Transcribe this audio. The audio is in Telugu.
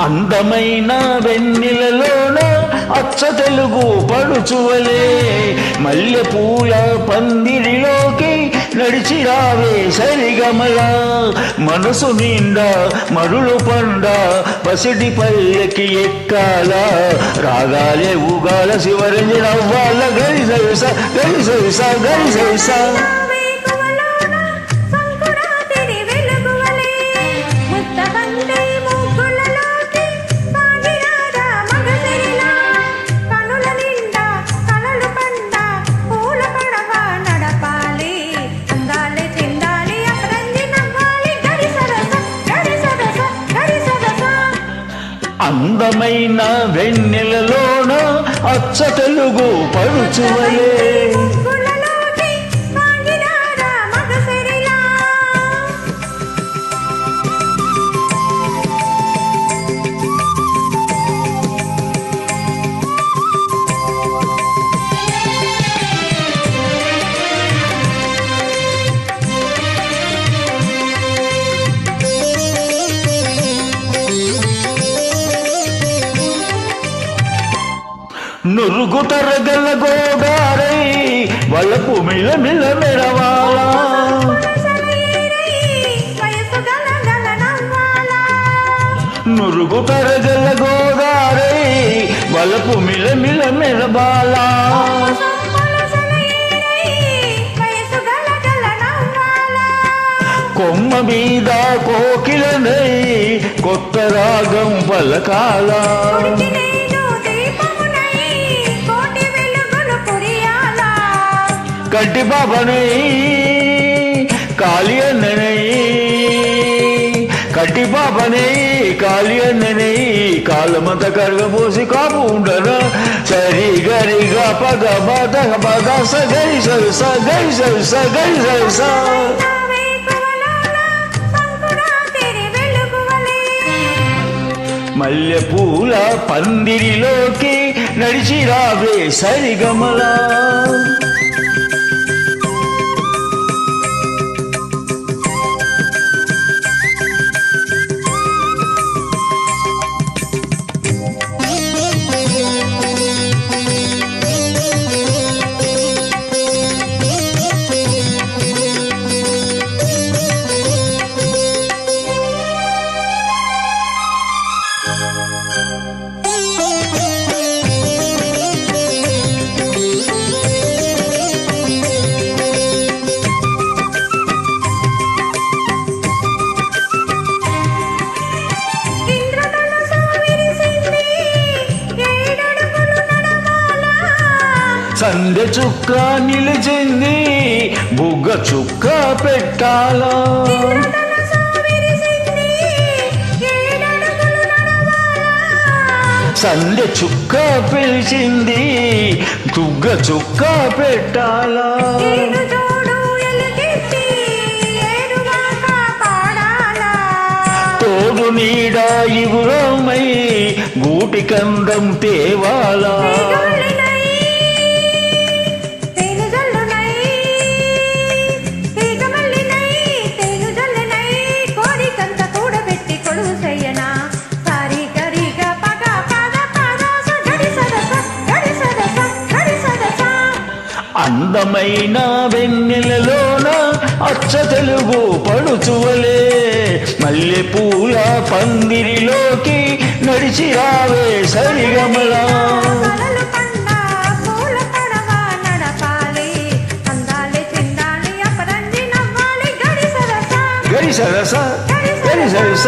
అందమైన వెన్నెలలోన అచ్చ తెలుగు పడుచువలే మల్లె పూల పందిరిలోకి నడిచి రావే సరిగమల మనసు నిండా మరులు పండ పసిడి పల్లెకి ఎక్కాల రాగాలే ఊగాల శివరంజన అవ్వాల గరి సరిస గరి సరిస గరి సరిస అందమైన వెన్నెలలోన అచ్చ తెలుగు పడుచువలే నురుగు తరగల గోదారై వలపు మిల మిల మెరవాల నురుగు తరగల గోదారై వలపు మిల మిల మెరవాల కొమ్మ మీద కోకిలనై కొత్త రాగం పలకాల కట్టి బాబనై కాళియన్ననై కట్టి బాబనై కాళియన్ననై కాలమంత కరగబోసి కాపు ఉండన సరి గరిగా పగ బద బద సగరి సరస గరి సరస గరి సరస మల్లె పూల పందిరిలోకి నడిచి రావే సరిగమలా సందె చుక్క నిలిచింది బుగ్గ చుక్క పెట్టాలా సందె చుక్క పిలిచింది బుగ్గ చుక్క పెట్టాలా తోడు నీడ ఇవురమై గూటి కందం తేవాలా అందమైన వెన్నెలలోన అచ్చ తెలుగు పడుచువలే మల్లె పూల పందిరిలోకి నడిచి రావే సరిగమలా గరి సరస గరి సరస